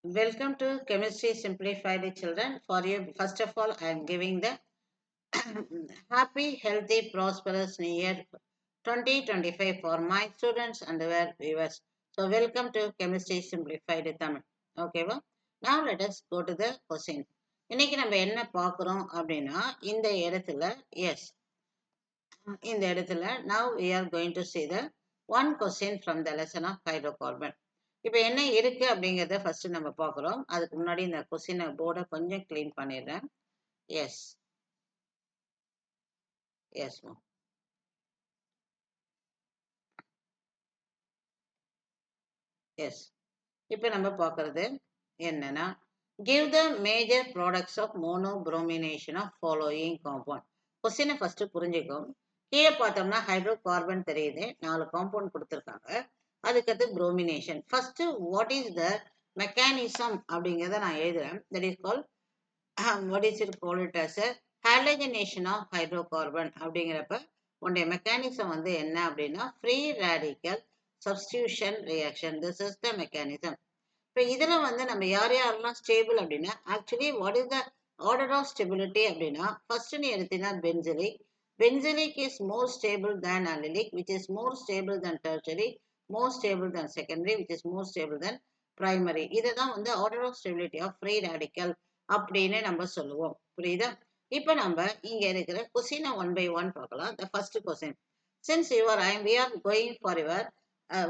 Welcome to Chemistry Simplified Children. For you, first of all, I am giving the happy, healthy, prosperous New Year 2025 for my students and their viewers. So, welcome to Chemistry Simplified Tamil. Okay, well, now let us go to the question. இன்னைக்கு நம்ம என்ன பார்க்குறோம் அப்படின்னா இந்த இடத்துல S இந்த இடத்துல now we are going to see the one question from the lesson of hydrocarbon. இப்போ என்ன இருக்கு அப்படிங்கிறத ஃபர்ஸ்ட் நம்ம பார்க்குறோம். அதுக்கு முன்னாடி இந்த கொஸ்டின் போர்டை கொஞ்சம் க்ளீன் பண்ணிடுறேன். எஸ் எஸ் எஸ் இப்போ நம்ம பார்க்கறது என்னன்னா give the major products of monobromination of following compound. கொஸ்டினை ஃபர்ஸ்ட் புரிஞ்சுக்கும். கீழே பார்த்தோம்னா ஹைட்ரோகார்பன் தெரியுது, 4 காம்பவுண்ட் கொடுத்துருக்காங்க. அதுக்கடுத்து bromination. First what is the mechanism அப்படிங்கிறத நான் எழுதுறேன். That is call what is it called as a halogenation of hydrocarbon அப்படிங்கிறப்ப உன்னுடைய மெக்கானிசம் வந்து என்ன அப்படின்னா free radical substitution reaction. This is the mechanism. இப்போ இதில் வந்து நம்ம யார் யாரெல்லாம் ஸ்டேபிள் அப்படின்னா actually what is the order of stability அப்படின்னா ஃபர்ஸ்ட் நீ எடுத்தீங்கன்னா benzylic. Benzylic is more stable than allylic which is more stable than tertiary, more stable than secondary which is more stable than primary. இதுதான் வந்து order of stability of free radical அப்படின்னு நம்ம சொல்லுவோம். புரியுதா? இப்போ நம்ம இங்க இருக்கிற கொஸ்டினை ஒன் பை ஒன் பார்க்கலாம். The first question, since your we are going for your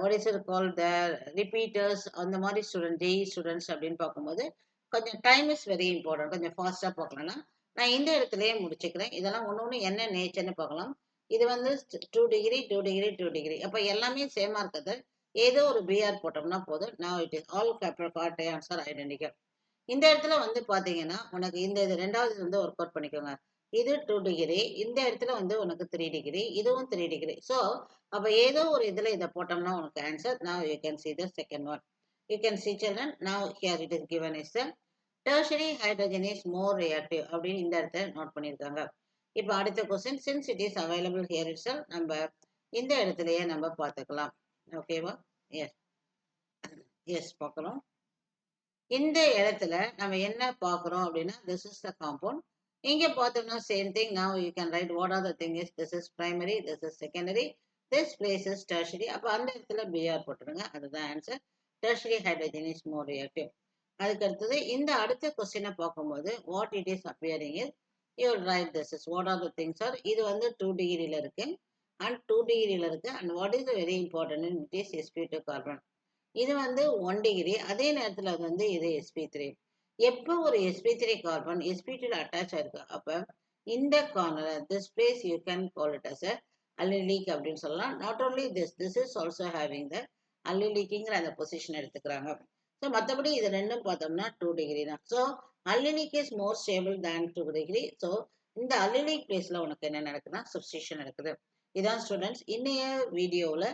what is it called the repeaters அந்த மாதிரி ஸ்டூடெண்ட் ஜேஇ ஸ்டூடெண்ட்ஸ் அப்படின்னு பார்க்கும்போது கொஞ்சம் டைம் இஸ் வெரி இம்பார்ட்டன்ட். கொஞ்சம் ஃபாஸ்ட்டாக பார்க்கலாம்னா நான் இந்த இடத்துலயே முடிச்சுக்கிறேன். இதெல்லாம் ஒன்று ஒன்று என்ன நேச்சர்னு பார்க்கலாம். இது வந்து 2 டிகிரி 2 டிகிரி 2 டிகிரி. அப்போ எல்லாமே சேமா இருக்கிறது. ஏதோ ஒரு பிஆர் போட்டோம்னா போதும். now it is all part answer identical. இந்த இடத்துல வந்து பாத்தீங்கன்னா உனக்கு இந்த இது ரெண்டாவது வந்து ஒர்க் அவுட் பண்ணிக்கோங்க. இது 2 டிகிரி, இந்த இடத்துல வந்து உனக்கு 3 டிகிரி, இதுவும் 3 டிகிரி. ஸோ அப்போ ஏதோ ஒரு இதுல இதை போட்டோம்னா உனக்கு answer. now you can see the second one. You can see children, now here it is given is the tertiary hydrogen is more reactive அப்படின்னு இந்த இடத்துல நோட் பண்ணியிருக்காங்க. இப்போ அடுத்த question, since it is available here itself நம்ம இந்த இடத்துலயே நம்ம பார்த்துக்கலாம். ஓகேவா? எஸ் எஸ் பார்க்கலாம். இந்த இடத்துல நம்ம என்ன பார்க்குறோம் அப்படின்னா this is the compound. இங்க பார்த்தோம்னா same thing. now you can write what are the thing is this is primary, this is secondary, this place is tertiary. அப்போ அந்த இடத்துல br போட்டுருங்க. அதுதான் answer. tertiary hydrogen is more reactive. அதுக்கு அடுத்தது இந்த அடுத்த கொஸ்டினை பார்க்கும்போது what it is appearing is you will write this is what are the things are. இது வந்து 2 டிகிரியில் இருக்கு and 2 டிகிரியில் இருக்கு and what is the very important in it is sp2 carbon. இது வந்து 1 டிகிரி. அதே நேரத்தில் அது வந்து இது sp3. எப்போ ஒரு sp3 கார்பன் sp2 அட்டாச் ஆயிருக்கு அப்போ இந்த corner this place you can call it as a allylic அப்படின்னு சொல்லலாம். Not only this is also having the allylicங்கிற அந்த பொசிஷன் எடுத்துக்கிறாங்க. ஸோ மற்றபடி இது ரெண்டும் பார்த்தோம்னா 2 டிகிரி தான். So allylic is more stable than 2 degree. So இந்த allylic பிளேஸ்ல உனக்கு என்ன நடக்குதுன்னா சப்ஸ்டியூஷன் நடக்குது. இதான் ஸ்டூடெண்ட்ஸ் இன்னைய வீடியோவில்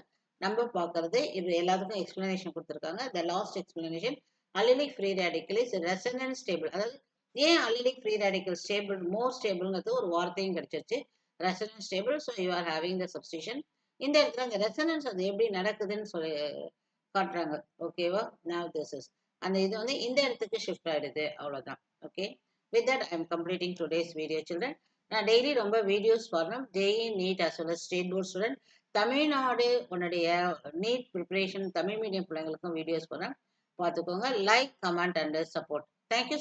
நம்ம பார்க்கறது. இது எல்லாத்துக்கும் எக்ஸ்பிளனேஷன் கொடுத்துருக்காங்க. The last explanation, allylic free radical is resonance stable. அதாவது ஏன் allylic free radical stable மோர் ஸ்டேபிள்ங்கிறது ஒரு வார்த்தையும் கிடைச்சிருச்சு. Resonance stable. So you are having the substitution. இந்த இடத்துல அந்த ரெசனன்ஸ் அது எப்படி நடக்குதுன்னு சொல்லி காட்டுறாங்க. ஓகேவா? now this is அந்த இது வந்து இந்த இடத்துக்கு ஷிஃப்ட் ஆயிடுது. அவ்வளோதான். Okay, with that I am completing today's video children. நான் டெய்லி ரொம்ப வீடியோஸ் பாருங்க. JEE NEET as well state board student. Tamil Nadu உன்னுடைய நீட் ப்ரிப்பரேஷன் தமிழ் மீடியம் பிள்ளைங்களுக்கும் வீடியோஸ் போகிறேன். பார்த்துக்கோங்க. Like, comment and support. Thank you.